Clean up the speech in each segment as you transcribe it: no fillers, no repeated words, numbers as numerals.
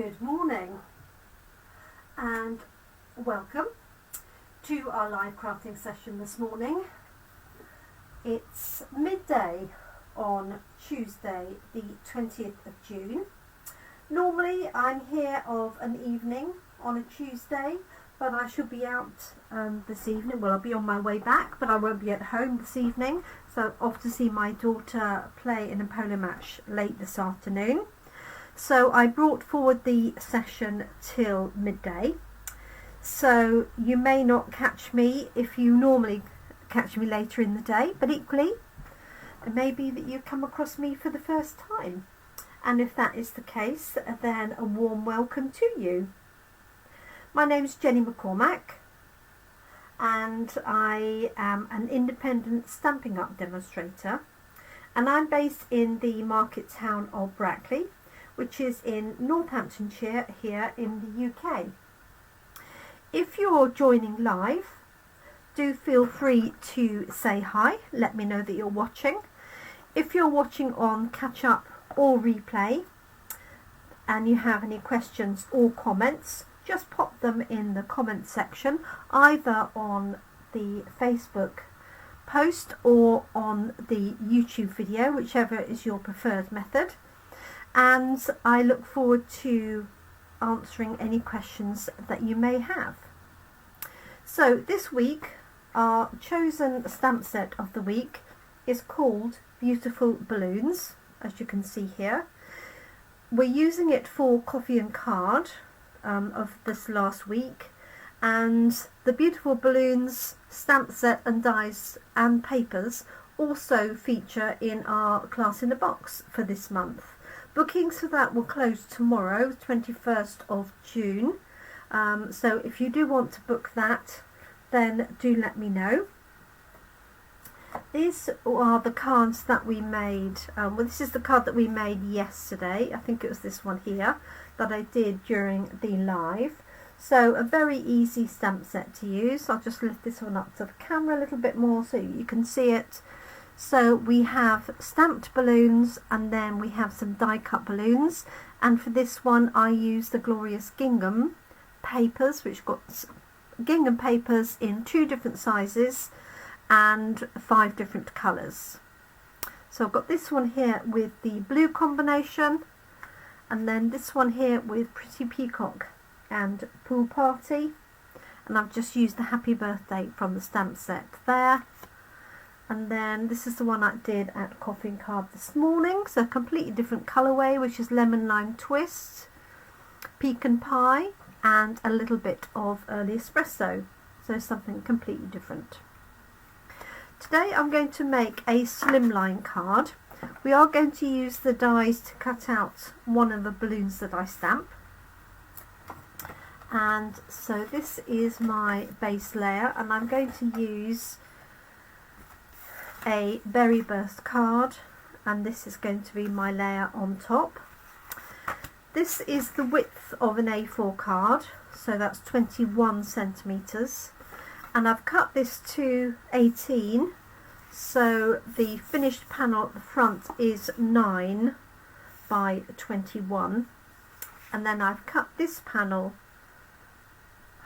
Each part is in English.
Good morning and welcome to our live crafting session this morning. It's midday on Tuesday the 20th of June. Normally I'm here of an evening on a Tuesday, but I should be out this evening. Well, I'll be on my way back, but I won't be at home this evening, so off to see my daughter play in a polo match late this afternoon. So I brought forward the session till midday, so you may not catch me if you normally catch me later in the day, but equally it may be that you come across me for the first time, and if that is the case, then a warm welcome to you. My name is Jenny McCormack and I am an independent Stampin' Up demonstrator, and I'm based in the market town of Brackley, which is in Northamptonshire here in the UK. If you're joining live, do feel free to say hi, let me know that you're watching. If you're watching on catch up or replay and you have any questions or comments, just pop them in the comment section, either on the Facebook post or on the YouTube video, whichever is your preferred method. And I look forward to answering any questions that you may have. So this week, our chosen stamp set of the week is called Beautiful Balloons, as you can see here. We're using it for Coffee and Card of this last week, and the Beautiful Balloons stamp set and dies and papers also feature in our class in a box for this month. Bookings for that will close tomorrow, 21st of June. So if you do want to book that, then do let me know. These are the cards that we made. Well, this is the card that we made yesterday. I think it was this one here that I did during the live. So a very easy stamp set to use. I'll just lift this one up to the camera a little bit more so you can see it. So we have stamped balloons, and then we have some die cut balloons, and for this one I used the glorious gingham papers, which got gingham papers in 2 different sizes and 5 different colours. So I've got this one here with the blue combination, and then this one here with Pretty Peacock and Pool Party, and I've just used the happy birthday from the stamp set there. And then this is the one I did at Coffee and Card this morning, so a completely different colourway, which is Lemon Lime Twist, Pecan Pie, and a little bit of Early Espresso, so something completely different. Today I'm going to make a Slimline card. We are going to use the dies to cut out one of the balloons that I stamp. And so this is my base layer, and I'm going to use a berry burst card, and this is going to be my layer on top. This is the width of an A4 card, so that's 21 centimeters, and I've cut this to 18, so the finished panel at the front is 9 by 21, and then I've cut this panel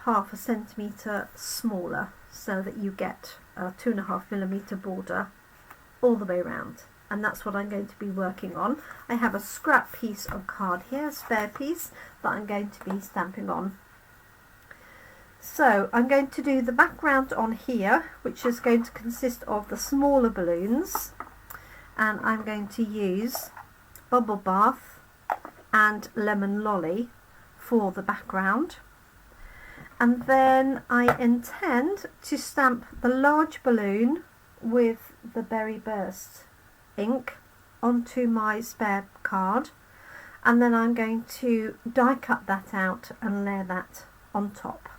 half a centimetre smaller so that you get a 2.5mm border all the way around, and that's what I'm going to be working on. I have a scrap piece of card here, a spare piece, that I'm going to be stamping on. So I'm going to do the background on here, which is going to consist of the smaller balloons, and I'm going to use Bubble Bath and Lemon Lolly for the background. And then I intend to stamp the large balloon with the Berry Burst ink onto my spare card, and then I'm going to die cut that out and layer that on top.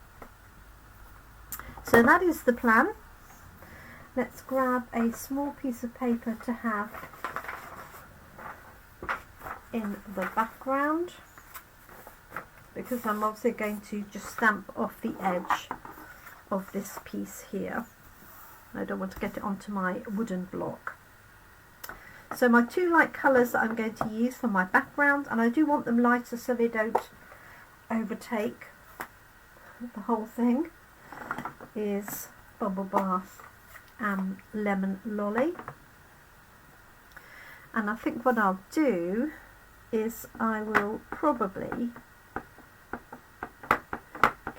So that is the plan. Let's grab a small piece of paper to have in the background, because I'm obviously going to just stamp off the edge of this piece here. I don't want to get it onto my wooden block. So my 2 light colours that I'm going to use for my background, and I do want them lighter so they don't overtake the whole thing is Bubble Bath and Lemon Lolly. And I think what I'll do is I will probably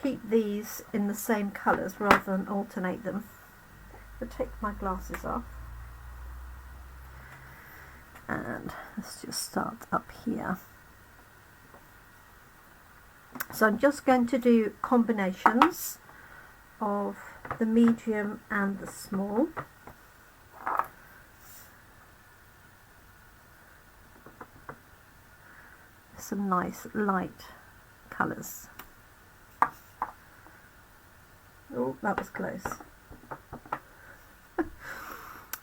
keep these in the same colours rather than alternate them. I'll take my glasses off and let's just start up here. So I'm just going to do combinations of the medium and the small. Some nice light colours. Oh, that was close.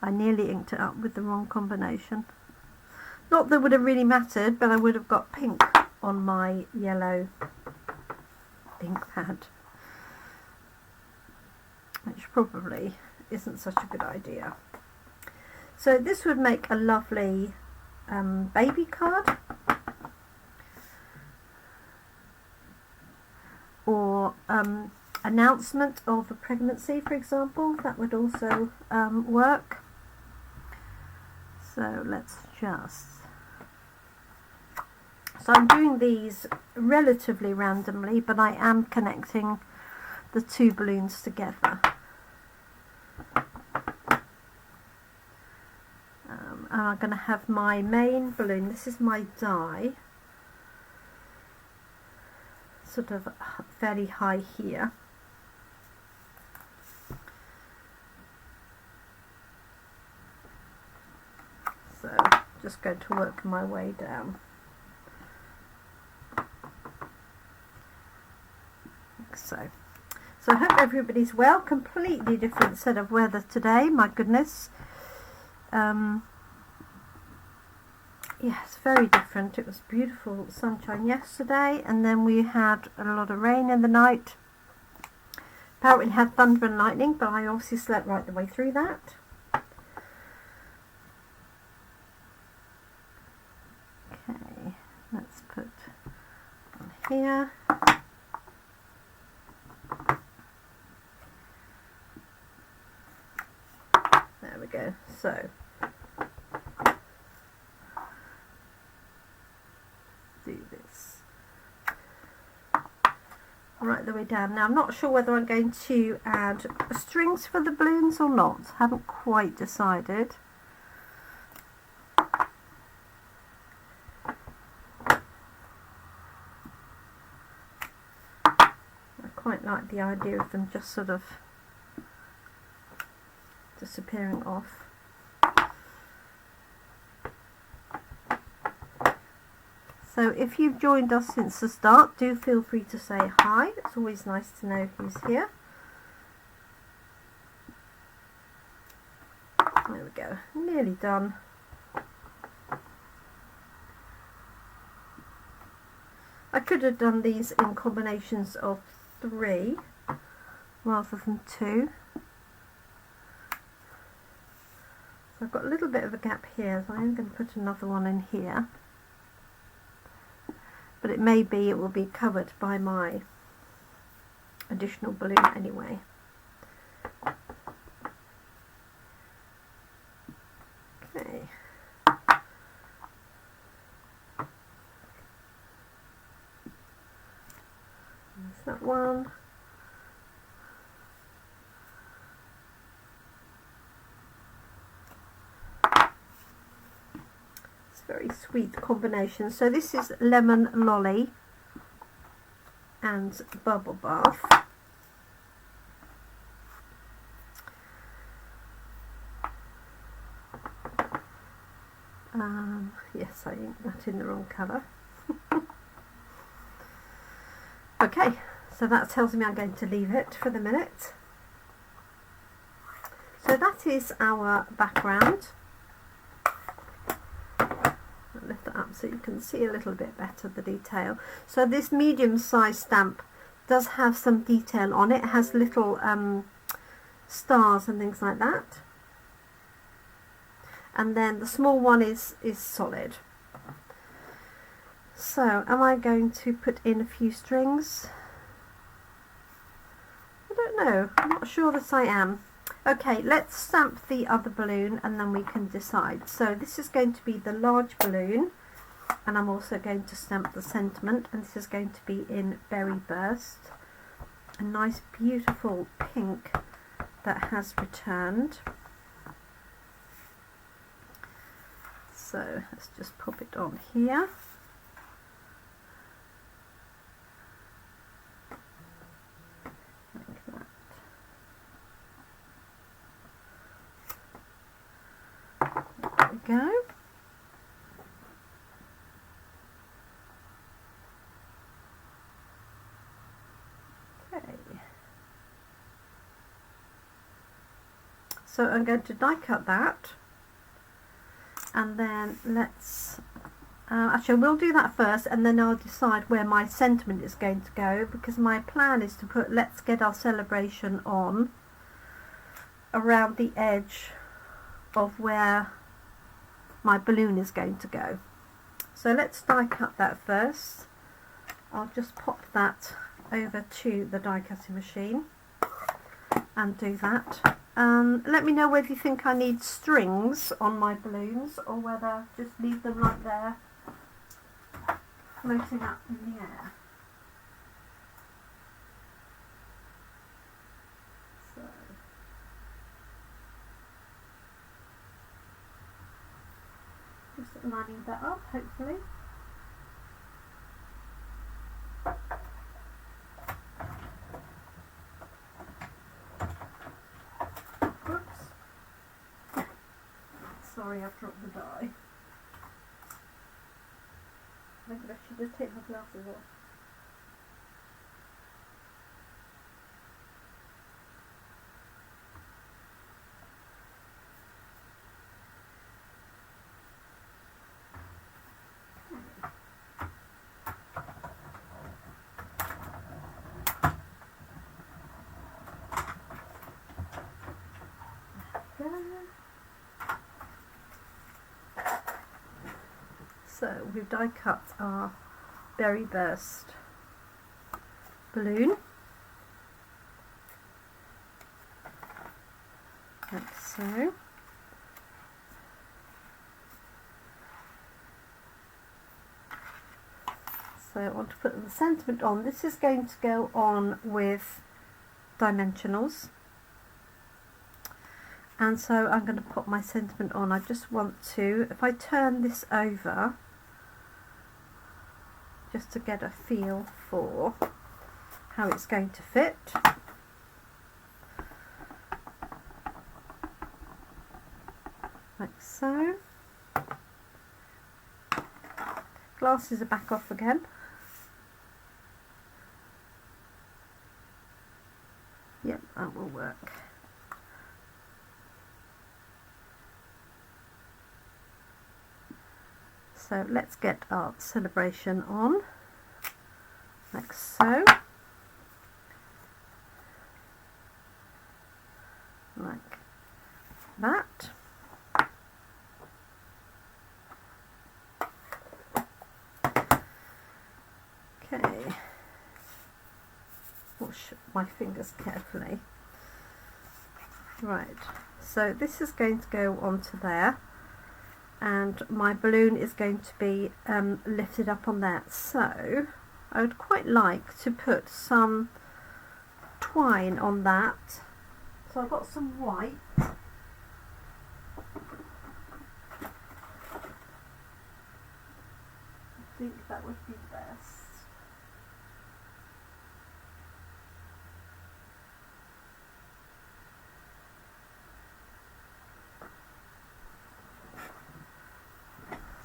I nearly inked it up with the wrong combination. Not that it would have really mattered, but I would have got pink on my yellow ink pad, which probably isn't such a good idea. So this would make a lovely baby card, or announcement of a pregnancy, for example. That would also work. So let's just... So I'm doing these relatively randomly, but I am connecting the two balloons together. And I'm going to have my main balloon. This is my die, sort of fairly high here. So just going to work my way down. So I hope everybody's well. Completely different set of weather today, my goodness. Yeah, it's very different. It was beautiful sunshine yesterday, and then we had a lot of rain in the night. Apparently had thunder and lightning, but I obviously slept right the way through that. Okay, let's put on here. There we go. So do this right the way down. Now I'm not sure whether I'm going to add strings for the balloons or not. Haven't quite decided. I quite like the idea of them just sort of disappearing off. So if you've joined us since the start, do feel free to say hi. It's always nice to know who's here. There we go, nearly done. I could have done these in combinations of 3 rather than 2. So I've got a little bit of a gap here, so I'm going to put another one in here. But it may be it will be covered by my additional balloon anyway. Okay. There's that one. Very sweet combination. So this is Lemon Lolly and Bubble Bath. Yes, I inked that in the wrong colour. Okay, so that tells me I'm going to leave it for the minute. So that is our background. Lift that up so you can see a little bit better the detail. So this medium size stamp does have some detail on it. It has little stars and things like that. And then the small one is solid. So am I going to put in a few strings? I don't know, I'm not sure that I am. Okay, let's stamp the other balloon and then we can decide. So this is going to be the large balloon, and I'm also going to stamp the sentiment, and this is going to be in Berry Burst, a nice beautiful pink that has returned. So let's just pop it on here. Like that. There we go. Okay. So I'm going to die cut that. And then let's, actually we'll do that first, and then I'll decide where my sentiment is going to go, because my plan is to put "Let's Get Our Celebration On" around the edge of where my balloon is going to go. So let's die cut that first. I'll just pop that over to the die cutting machine and do that. Let me know whether you think I need strings on my balloons or whether just leave them like they're floating up in the air. So just lining that up, hopefully. Sorry, I've dropped the die. Maybe I should just take my glasses off. There we go. So we've die cut our Berry Burst balloon, like so. So I want to put the sentiment on. This is going to go on with dimensionals. And so I'm going to put my sentiment on. I just want to, if I turn this over, just to get a feel for how it's going to fit. Like so. Glasses are back off again. Yep, that will work. So let's get our celebration on, like so, like that. Okay, wash my fingers carefully. Right, so this is going to go onto there, and my balloon is going to be lifted up on that. So I would quite like to put some twine on that. So I've got some white. I think that would be best.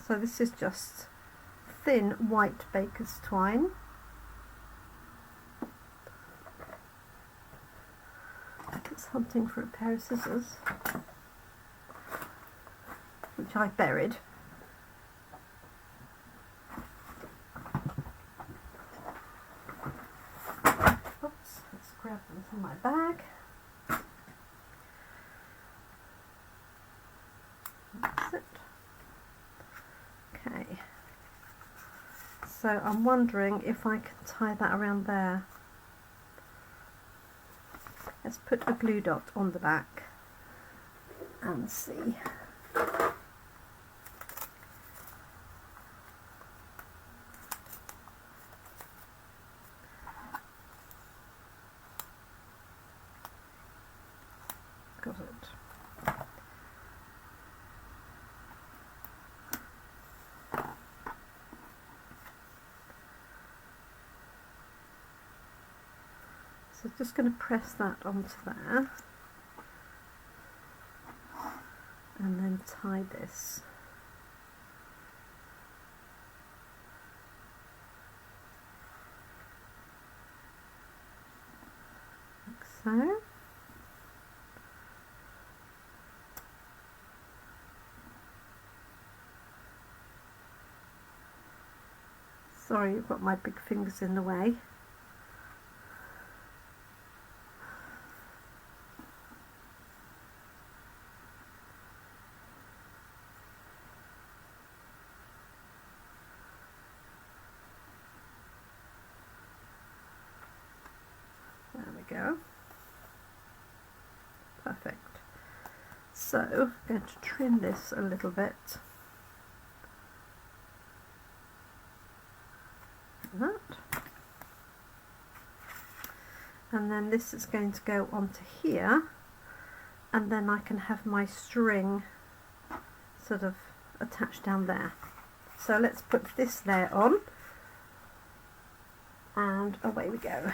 So this is just thin white baker's twine. I guess hunting for a pair of scissors, which I buried. Oops, let's grab them from my bag. That's it. Okay, So I'm wondering if I can tie that around there. Let's put a glue dot on the back and see. Got it. So just going to press that onto there and then tie this. Like so. Sorry, I've got my big fingers in the way. There we go. Perfect. So I'm going to trim this a little bit. Like that. And then this is going to go onto here, and then I can have my string sort of attached down there. So let's put this layer on, and away we go.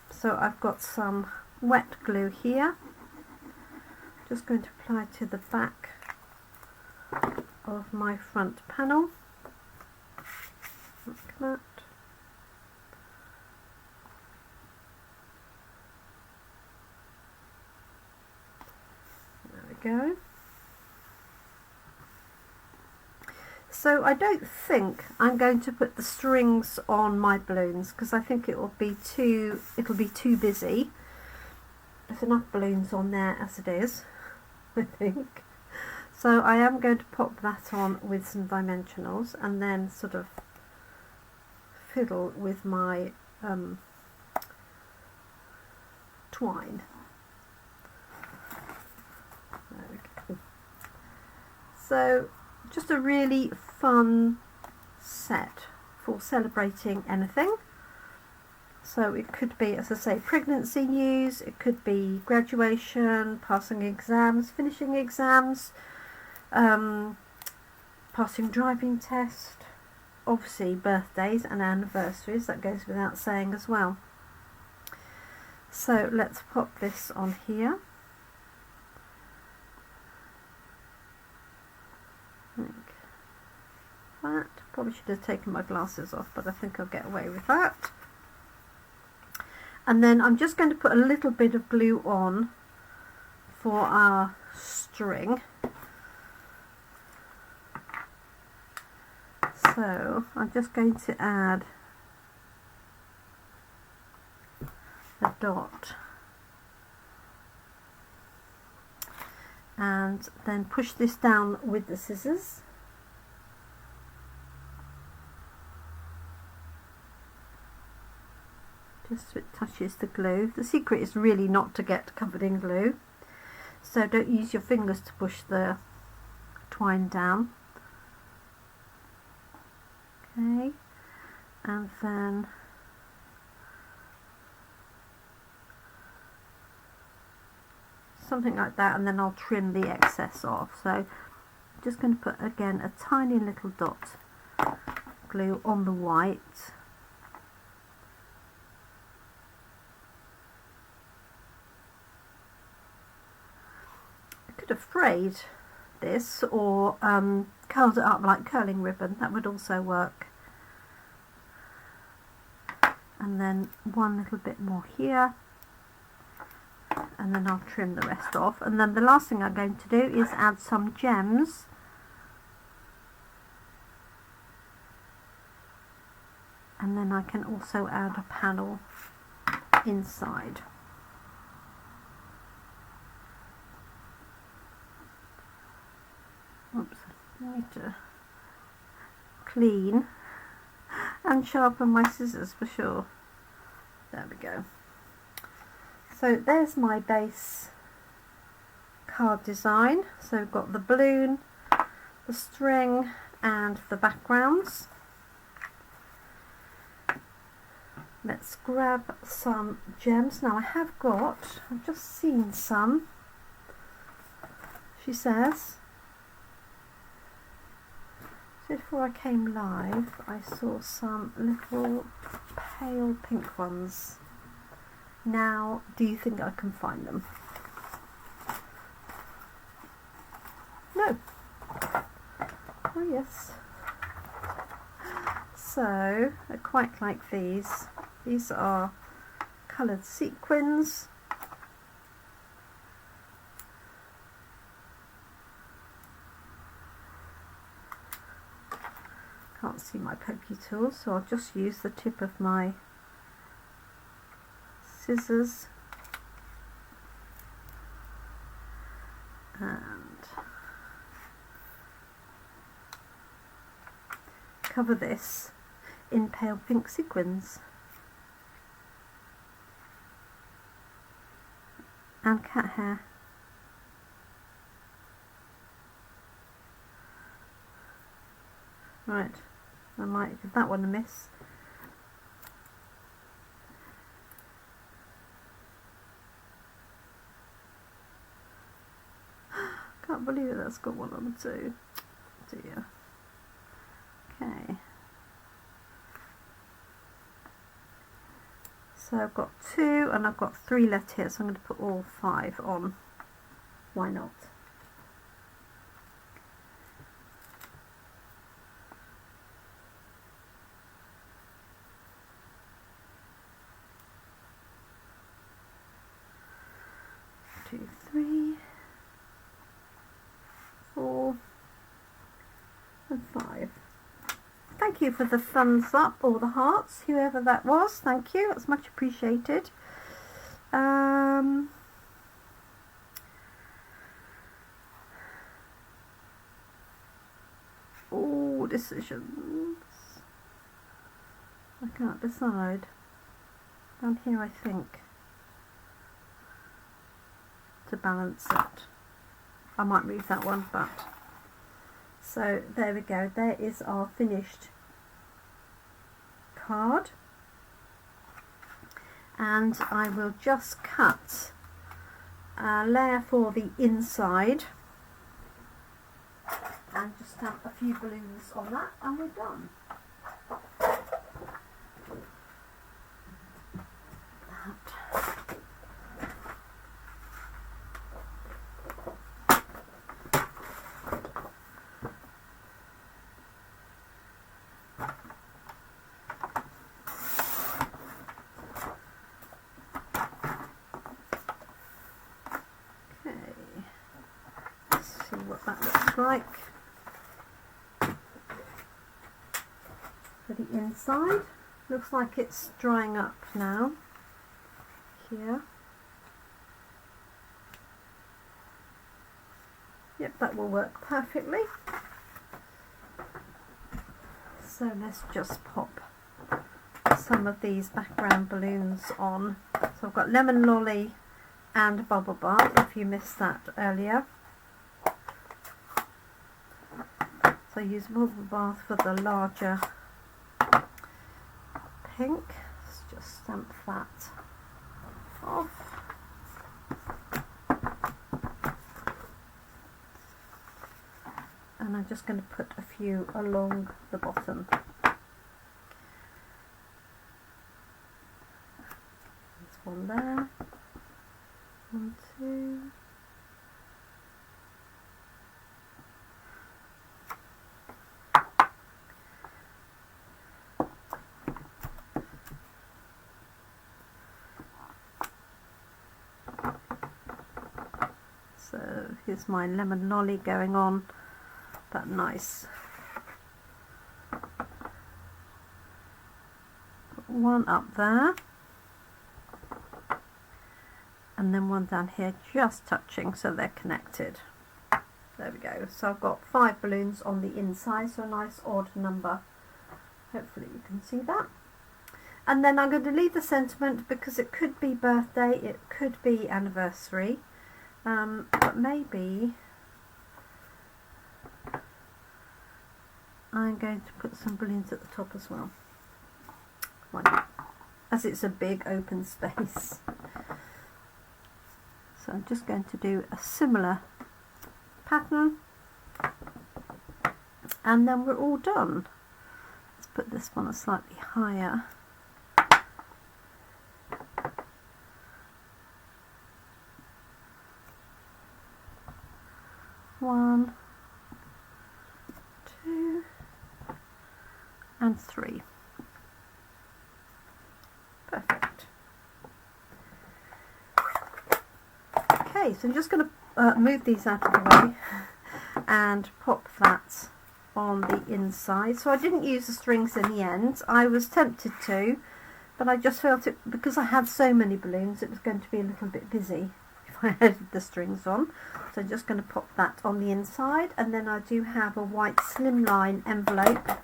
So I've got some wet glue here, just going to apply to the back of my front panel, like that. There we go. So I don't think I'm going to put the strings on my balloons because I think it'll be too busy. There's enough balloons on there as it is, I think. So I am going to pop that on with some dimensionals and then sort of fiddle with my twine. There we go. So just a really fun set for celebrating anything. So it could be, as I say, pregnancy news, it could be graduation, passing exams, finishing exams, passing driving test, obviously birthdays and anniversaries, that goes without saying as well. So let's pop this on here. Like that. Probably should have taken my glasses off, but I think I'll get away with that. And then I'm just going to put a little bit of glue on for our string. So I'm just going to add a dot and then push this down with the scissors. Just so it touches the glue. The secret is really not to get covered in glue, so don't use your fingers to push the twine down. Okay, and then something like that, and then I'll trim the excess off. So I'm just going to put again a tiny little dot glue on the white. I could have frayed this or curled it up like curling ribbon, that would also work. And then one little bit more here, and then I'll trim the rest off. And then the last thing I'm going to do is add some gems. And then I can also add a panel inside. Oops, I need to clean And sharpen my scissors for sure. There we go. So there's my base card design. So we've got the balloon, the string and the backgrounds. Let's grab some gems. Now I've just seen some, she says. So before I came live, I saw some little pale pink ones. Now, do you think I can find them? No. Oh yes. So, I quite like these. These are coloured sequins. Can't see my pokey tool, so I'll just use the tip of my scissors and cover this in pale pink sequins and cat hair. Right, I might give that one a miss. Can't believe it, that's got one on the two. Dear. Okay. So I've got 2 and I've got 3 left here, so I'm going to put all 5 on. Why not? Two, 3, 4 and 5. Thank you for the thumbs up or the hearts, whoever that was. Thank you, that's much appreciated. Oh, decisions. I can't decide. Down here, I think, to balance it. I might move that one, but so there we go. There is our finished card, and I will just cut a layer for the inside and just stamp a few balloons on that, and we're done. That looks like for the inside. Looks like it's drying up now here. Yep, that will work perfectly. So let's just pop some of these background balloons on. So I've got lemon lolly and bubble bath, if you missed that earlier. So I use bubble bath for the larger pink. Let's just stamp that off. And I'm just going to put a few along the bottom. There's one there. 1, 2. So here's my lemon lolly going on, that nice. Put one up there, and then one down here just touching so they're connected. There we go. So I've got 5 balloons on the inside, so a nice odd number Hopefully you can see that. And then I'm going to leave the sentiment because it could be birthday, it could be anniversary, but maybe I'm going to put some balloons at the top as well. Why not? As it's a big open space. So I'm just going to do a similar pattern, and then we're all done. Let's put this one slightly higher. One, two, and three. Perfect. Okay, so I'm just going to move these out of the way and pop that on the inside. So I didn't use the strings in the end. I was tempted to, but I just felt it, because I had so many balloons, it was going to be a little bit busy if I had the strings on. So I'm just going to pop that on the inside, and then I do have a white slimline envelope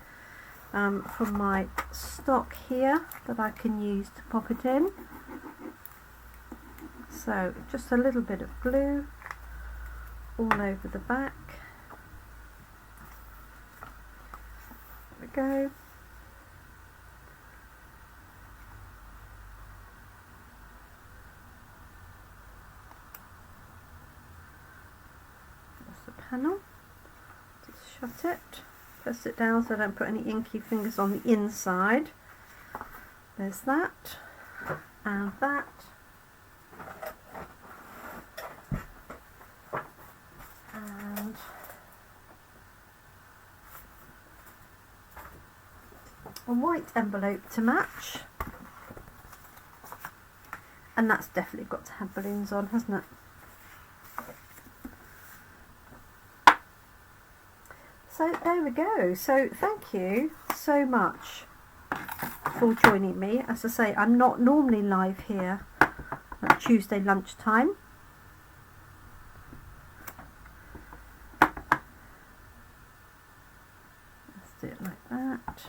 from my stock here that I can use to pop it in. So just a little bit of glue all over the back. There we go. There's the panel. Just shut it. Press it down so I don't put any inky fingers on the inside. There's that and that. And a white envelope to match. And that's definitely got to have balloons on, hasn't it? So there we go. So thank you so much for joining me. As I say, I'm not normally live here at Tuesday lunchtime. Let's do it like that.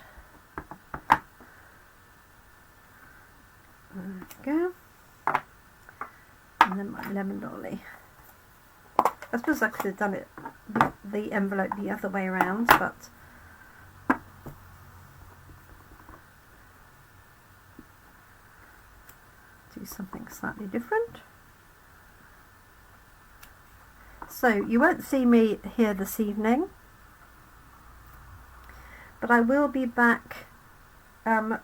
There we go. And then my lemon dolly. I suppose I could have done it, the envelope the other way around, but do something slightly different. So you won't see me here this evening, but I will be back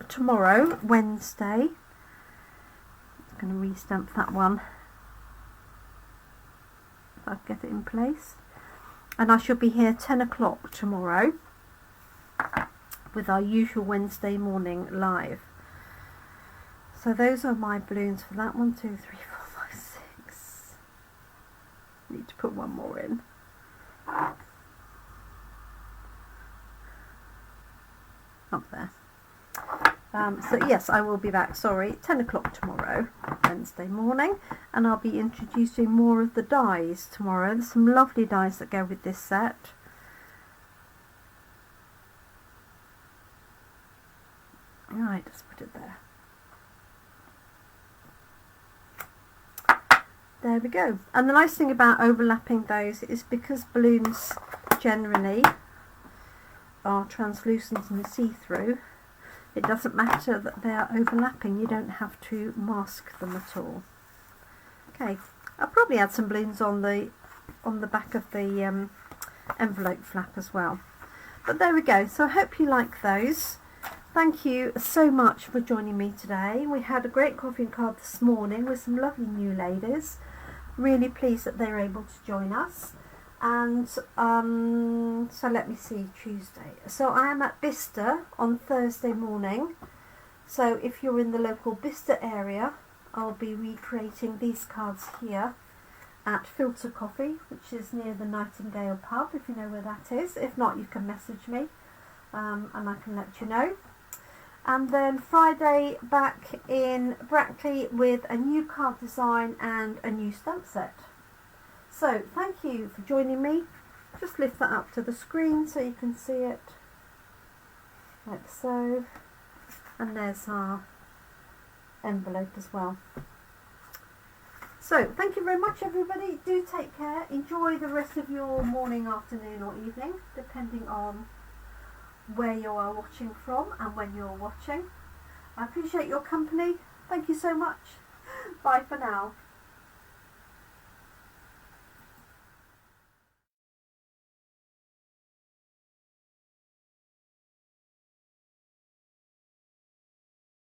tomorrow, Wednesday. I'm going to re-stamp that one. I'll get it in place, and I shall be here 10 o'clock tomorrow with our usual Wednesday morning live. So those are my balloons for that. 1, 2, 3, 4, 5, 6. Need to put one more in. Up there. So yes, I will be back, 10 o'clock tomorrow, Wednesday morning, and I'll be introducing more of the dies tomorrow. There's some lovely dies that go with this set. Right, let's put it there. There we go. And the nice thing about overlapping those is because balloons generally are translucent and see-through, it doesn't matter that they are overlapping. You don't have to mask them at all. Okay, I'll probably add some balloons on the back of the envelope flap as well. But there we go. So I hope you like those. Thank you so much for joining me today. We had a great coffee and card this morning with some lovely new ladies. Really pleased that they were able to join us. And so let me see, Tuesday. So I am at Bicester on Thursday morning. So if you're in the local Bicester area, I'll be recreating these cards here at Filter Coffee, which is near the Nightingale pub, if you know where that is. If not, you can message me and I can let you know. And then Friday back in Brackley with a new card design and a new stamp set. So thank you for joining me. Just lift that up to the screen so you can see it. like so, and there's our envelope as well. So thank you very much everybody, do take care, enjoy the rest of your morning, afternoon or evening depending on where you are watching from and when you're watching. I appreciate your company, thank you so much, bye for now.